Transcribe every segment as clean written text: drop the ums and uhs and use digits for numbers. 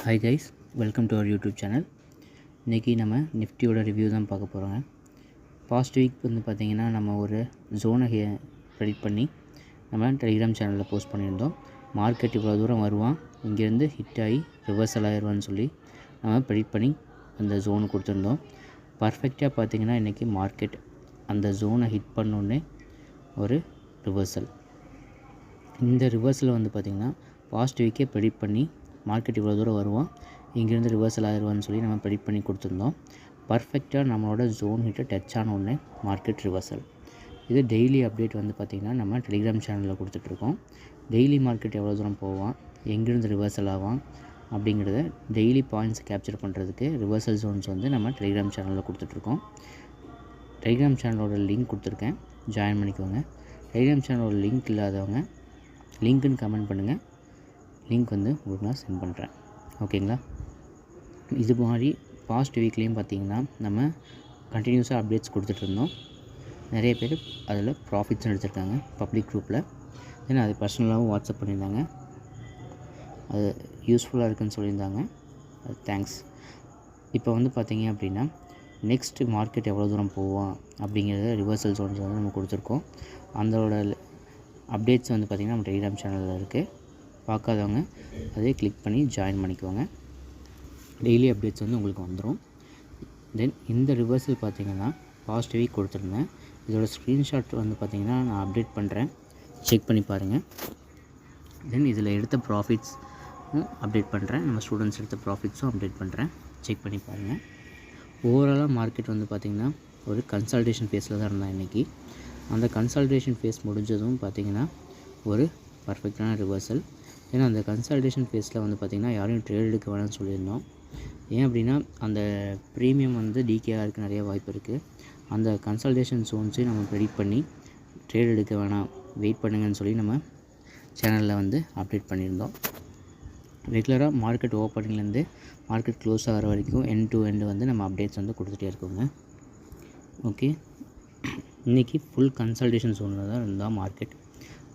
Hi guys, welcome to our YouTube channel. இன்றைக்கி நம்ம நிஃப்டியோட ரிவ்யூ தான் பார்க்க போகிறோங்க. பாஸ்ட் வீக் வந்து பார்த்திங்கன்னா நம்ம ஒரு ஜோனை ப்ரெடிக்ட் பண்ணி நம்ம டெலிகிராம் சேனலில் போஸ்ட் பண்ணியிருந்தோம். மார்க்கெட் இவ்வளோ தூரம் வருவான், இங்கேருந்து ஹிட் ஆகி ரிவர்சல் ஆயிடுவான்னு சொல்லி நம்ம ப்ரெடிக்ட் பண்ணி அந்த ஜோனு கொடுத்துருந்தோம். பர்ஃபெக்டாக பார்த்திங்கன்னா இன்றைக்கி மார்க்கெட் அந்த ஜோனை ஹிட் பண்ணோன்னே ஒரு ரிவர்சல். இந்த ரிவர்சல் வந்து பார்த்திங்கன்னா பாஸ்ட் வீக்கே ப்ரெடிக்ட் பண்ணி மார்க்கெட் இவ்வளோ தூரம் வருவான், இங்கேருந்து ரிவர்சல் ஆயிடுவான்னு சொல்லி நம்ம ப்ரெடிக்ட் பண்ணி கொடுத்துருந்தோம். பர்ஃபெக்டாக நம்மளோட ஜோன் ஹிட்டை டச் ஆன உடனே மார்க்கெட் ரிவர்சல். இது டெய்லி அப்டேட் வந்து பார்த்திங்கன்னா நம்ம டெலிகிராம் சேனலில் கொடுத்துட்ருக்கோம். டெய்லி மார்க்கெட் எவ்வளோ தூரம் போவான், எங்கேருந்து ரிவர்சல் ஆவான் அப்படிங்கிறத டெய்லி பாயிண்ட்ஸ் கேப்சர் பண்ணுறதுக்கு ரிவர்சல் ஜோன்ஸ் வந்து நம்ம டெலிகிராம் சேனலில் கொடுத்துட்ருக்கோம். டெலிகிராம் சேனலோட லிங்க் கொடுத்துருக்கேன், ஜாயின் பண்ணிக்கோங்க. டெலிகிராம் சேனலோட லிங்க் இல்லாதவங்க லிங்க்குன்னு கமெண்ட் பண்ணுங்கள், லிங்க் வந்து உங்களுக்கு நான் சென்ட் பண்ணுறேன். ஓகேங்களா? இது மாதிரி பாஸ்ட் வீக்லேயும் பார்த்திங்கன்னா நம்ம கண்டினியூஸாக அப்டேட்ஸ் கொடுத்துட்ருந்தோம். நிறைய பேர் அதில் ப்ராஃபிட்ஸ் எடுத்திருக்காங்க பப்ளிக் குரூப்பில். தென் அது பர்சனலாகவும் வாட்ஸ்அப் பண்ணியிருந்தாங்க, அது யூஸ்ஃபுல்லாக இருக்குதுன்னு சொல்லியிருந்தாங்க. அது தேங்க்ஸ். இப்போ வந்து பார்த்திங்க அப்படின்னா நெக்ஸ்ட்டு மார்க்கெட் எவ்வளோ தூரம் போவான் அப்படிங்கிறத ரிவர்சல் ஜோன்ஸ் வந்து நம்ம கொடுத்துருக்கோம். அதோட அப்டேட்ஸ் வந்து பார்த்திங்கன்னா நம்ம டெலிகிராம் சேனலில் இருக்குது. பார்க்காதவங்க அதே கிளிக் பண்ணி ஜாயின் பண்ணிக்கோங்க. டெய்லி அப்டேட்ஸ் வந்து உங்களுக்கு வந்துடும். தென் இந்த ரிவர்சல் பார்த்திங்கன்னா பாஸ்ட் வீக் கொடுத்துருந்தேன். இதோட ஸ்க்ரீன்ஷாட் வந்து பார்த்திங்கன்னா நான் அப்டேட் பண்ணுறேன், செக் பண்ணி பாருங்கள். தென் இதில் எடுத்த ப்ராஃபிட்ஸ் அப்டேட் பண்ணுறேன், நம்ம ஸ்டூடெண்ட்ஸ் எடுத்த ப்ராஃபிட்ஸும் அப்டேட் பண்ணுறேன், செக் பண்ணி பாருங்கள். ஓவராலாக மார்க்கெட் வந்து பார்த்திங்கன்னா ஒரு கன்சால்டேஷன் ஃபேஸில் தான் இருந்தால் இன்றைக்கி. அந்த கன்சால்டேஷன் ஃபேஸ் முடிஞ்சதும் பார்த்திங்கன்னா ஒரு பர்ஃபெக்டான ரிவர்சல். ஏன்னா அந்த கன்சால்டேஷன் ஃபேஸில் வந்து பார்த்திங்கன்னா யாரையும் ட்ரேட் எடுக்க வேணாம்னு சொல்லியிருந்தோம். ஏன் அப்படின்னா அந்த ப்ரீமியம் வந்து டிகேஆருக்கு நிறைய வாய்ப்பு இருக்குது. அந்த கன்சால்டேஷன் ஜோன்ஸையும் நம்ம ப்ரெடிக்ட் பண்ணி ட்ரேட் எடுக்க வேணாம், வெயிட் பண்ணுங்கன்னு சொல்லி நம்ம சேனலில் வந்து அப்டேட் பண்ணியிருந்தோம். ரெகுலராக மார்க்கெட் ஓப்பனிங்லேருந்து மார்க்கெட் க்ளோஸ் ஆகிற வரைக்கும் எண்ட் டு எண்டு வந்து நம்ம அப்டேட்ஸ் வந்து கொடுத்துட்டே இருக்கோங்க. ஓகே, இன்றைக்கி ஃபுல் கன்சல்டேஷன் ஜோனில் தான் இருந்தால் மார்க்கெட்.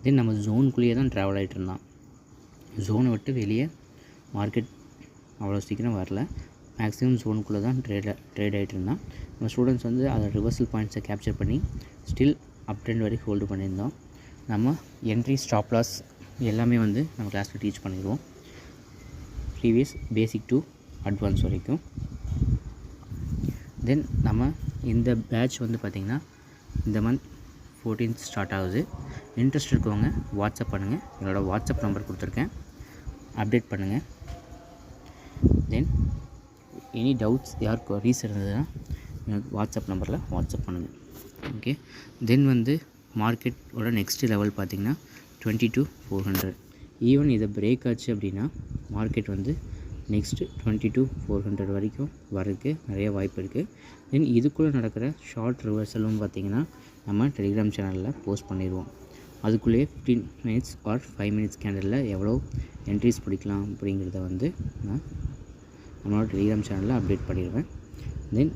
தென் நம்ம ஜோனுக்குள்ளேயே தான் ட்ராவல் ஆகிட்டு இருந்தான். ஜோனை விட்டு வெளியே மார்க்கெட் அவ்வளோ சீக்கிரம் வரல. மேக்ஸிமம் ஜோனுக்குள்ளே தான் ட்ரேட் ஆகிட்டு இருந்தான். நம்ம ஸ்டூடெண்ட்ஸ் வந்து அதை ரிவர்சல் பாயிண்ட்ஸை கேப்சர் பண்ணி ஸ்டில் அப் ட்ரெண்ட் வரைக்கும் ஹோல்டு பண்ணியிருந்தோம். நம்ம என்ட்ரி, ஸ்டாப் லாஸ் எல்லாமே வந்து நம்ம கிளாஸில் டீச் பண்ணிடுவோம், ப்ரீவியஸ் பேசிக் டு அட்வான்ஸ் வரைக்கும். தென் நம்ம இந்த பேட்ச் வந்து பார்த்திங்கன்னா இந்த மந்த் 14th ஸ்டார்ட் ஆகுது. இன்ட்ரெஸ்ட் இருக்கவங்க வாட்ஸ்அப் பண்ணுங்கள், என்னோடய வாட்ஸ்அப் நம்பர் கொடுத்துருக்கேன், அப்டேட் பண்ணுங்கள். தென் எனி டவுட்ஸ், யார் குவரிஸ் இருந்ததுன்னா எனக்கு வாட்ஸ்அப் நம்பரில் வாட்ஸ்அப் பண்ணுங்கள். ஓகே, தென் வந்து மார்க்கெட்டோட நெக்ஸ்ட் லெவல் பார்த்திங்கன்னா 22,400. ஈவன் இதை பிரேக் ஆச்சு அப்படின்னா மார்க்கெட் வந்து நெக்ஸ்ட்டு 22,400 வரைக்கும் வரதுக்கு நிறைய வாய்ப்பு இருக்குது. தென் இதுக்குள்ளே நடக்கிற ஷார்ட் ரிவர்சலும் பார்த்திங்கன்னா நம்ம டெலிகிராம் சேனலில் போஸ்ட் பண்ணிடுவோம். அதுக்குள்ளேயே 15 minutes ஆர் 5 minutes கேண்டலில் எவ்வளோ என்ட்ரிஸ் பிடிக்கலாம் அப்படிங்கிறத வந்து நான் நம்மளோட டெலிகிராம் சேனலில் அப்டேட் பண்ணிடுவேன். தென்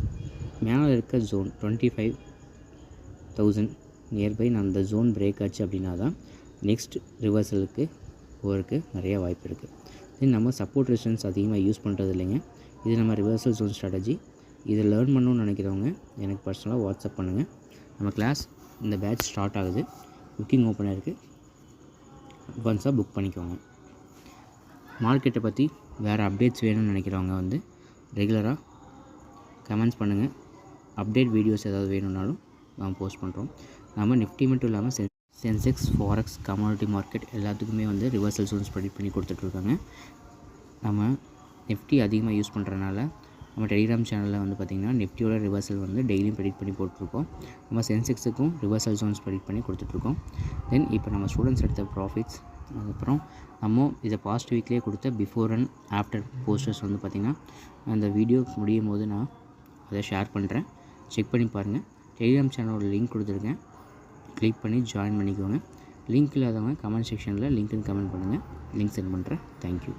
மேலே இருக்க ஜோன் 25,000 நியர்பை நான் அந்த ஜோன் பிரேக் ஆச்சு அப்படின்னா தான் நெக்ஸ்ட் ரிவர்சலுக்கு போகிறதுக்கு நிறைய வாய்ப்பு இருக்குது. தென் நம்ம சப்போர்ட் ரெசிஸ்டன்ஸ் அதிகமாக யூஸ் பண்ணுறது இல்லைங்க. இது நம்ம ரிவர்சல் ஜோன் ஸ்ட்ராட்டஜி. இதை லேர்ன் பண்ணணும்னு நினைக்கிறவங்க எனக்கு பர்சனலாக வாட்ஸ்அப் பண்ணுங்கள். நம்ம கிளாஸ் இந்த பேட்ச் ஸ்டார்ட் ஆகுது, புக்கிங் ஓப்பன் ஆகிருக்கு, அட்வான்ஸாக புக் பண்ணிக்கோங்க. மார்க்கெட்டை பற்றி வேறு அப்டேட்ஸ் வேணும்னு நினைக்கிறவங்க வந்து ரெகுலராக கமெண்ட்ஸ் பண்ணுங்கள். அப்டேட் வீடியோஸ் ஏதாவது வேணும்னாலும் நாம் போஸ்ட் பண்ணுறோம். நம்ம நிஃப்டி மட்டும் இல்லாமல் சென்செக்ஸ், ஃபாரெக்ஸ், கமாடிட்டி மார்க்கெட் எல்லாத்துக்குமே வந்து ரிவர்சல் ஜோன்ஸ் ப்ரெடிக்ட் பண்ணி கொடுத்துட்ருக்காங்க. நம்ம நிஃப்டி அதிகமாக யூஸ் பண்ணுறதுனால நம்ம டெலிகிராம் சேனலில் வந்து பார்த்திங்கன்னா நிஃப்டியோட ரிவர்சல் வந்து டெய்லியும் ப்ரெடிக்ட் பண்ணி போட்டுருக்கோம். நம்ம சென்செக்ஸுக்கும் ரிவர்சல் ஜோன்ஸ் ப்ரெடிக்ட் பண்ணி கொடுத்துட்ருக்கோம். தென் இப்போ நம்ம ஸ்டூடெண்ட்ஸ் எடுத்த ப்ராஃபிட்ஸ், அதுக்கப்புறம் நம்ம இதை பாஸ்ட் வீக்லேயே கொடுத்த பிஃபோர் அண்ட் ஆஃப்டர் போஸ்டர்ஸ் வந்து பார்த்திங்கன்னா அந்த வீடியோ முடியும் போது நான் அதை ஷேர் பண்ணுறேன், செக் பண்ணி பாருங்கள். டெலிகிராம் சேனலோட லிங்க் கொடுத்துருக்கேன், கிளிக் பண்ணி ஜாயின் பண்ணிக்கோங்க. லிங்க் இல்லாதவங்க கமெண்ட் செக்ஷனில் லிங்க்குன்னு கமெண்ட் பண்ணுங்கள், லிங்க் சென்ட் பண்ணுறேன். தேங்க்யூ.